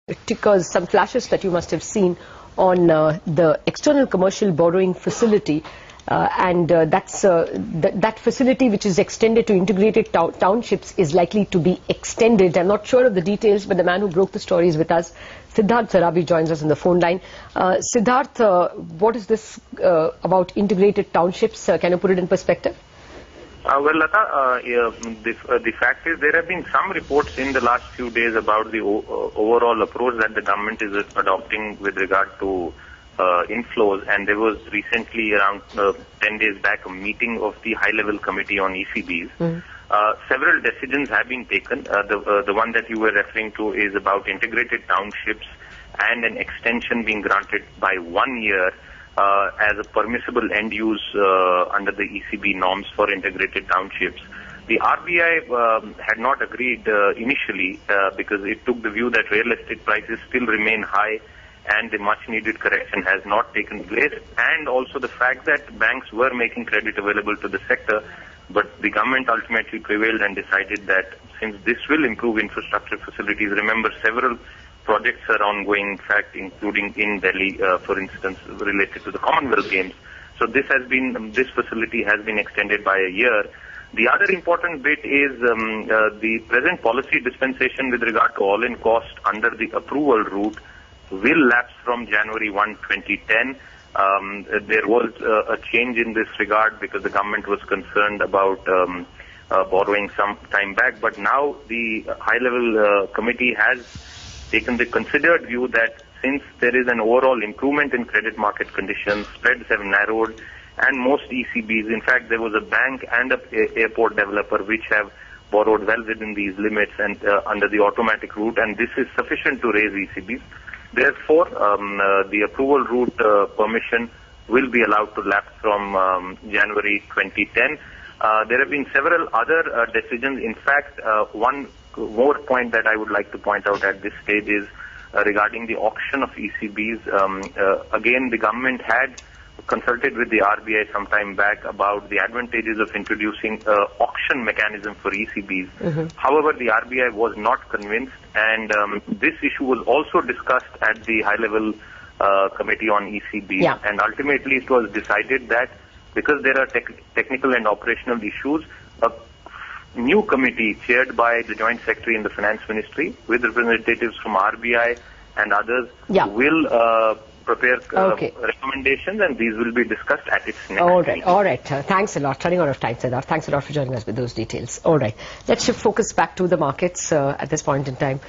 tickers, some flashes that you must have seen on the external commercial borrowing facility. That facility, which is extended to integrated townships, is likely to be extended. I'm not sure of the details, but the man who broke the story is with us. Siddharth Sarabi joins us on the phone line. Siddharth, what is this about integrated townships? Can you put it in perspective? Well, Lata, the fact is there have been some reports in the last few days about the overall approach that the government is adopting with regard to inflows, and there was recently around 10 days back a meeting of the high-level committee on ECBs. Several decisions have been taken. The one that you were referring to is about integrated townships and an extension being granted by 1 year as a permissible end use under the ECB norms for integrated townships. The RBI had not agreed initially because it took the view that real estate prices still remain high and the much needed correction has not taken place, and also the fact that banks were making credit available to the sector, but the government ultimately prevailed and decided that since this will improve infrastructure facilities, remember several projects are ongoing, in fact, including in Delhi, for instance, related to the Commonwealth Games. So this facility has been extended by a year. The other important bit is the present policy dispensation with regard to all-in cost under the approval route will lapse from January 1, 2010. There was a change in this regard because the government was concerned about borrowing some time back, but now the high-level committee has taken the considered view that since there is an overall improvement in credit market conditions, spreads have narrowed, and most ECBs, in fact, there was a bank and an airport developer which have borrowed well within these limits and under the automatic route, and this is sufficient to raise ECBs. Therefore, the approval route permission will be allowed to lapse from January 2010. There have been several other decisions. In fact, one more point that I would like to point out at this stage is regarding the auction of ECBs. Again, the government had consulted with the RBI some time back about the advantages of introducing an auction mechanism for ECBs. However, the RBI was not convinced, and this issue was also discussed at the high-level committee on ECB, and ultimately it was decided that because there are technical and operational issues, a new committee chaired by the Joint Secretary in the Finance Ministry with representatives from RBI and others will prepare recommendations, and these will be discussed at its next meeting. All right. Thanks a lot. Running out of time, Siddharth. Thanks a lot for joining us with those details. All right. Let's shift focus back to the markets at this point in time.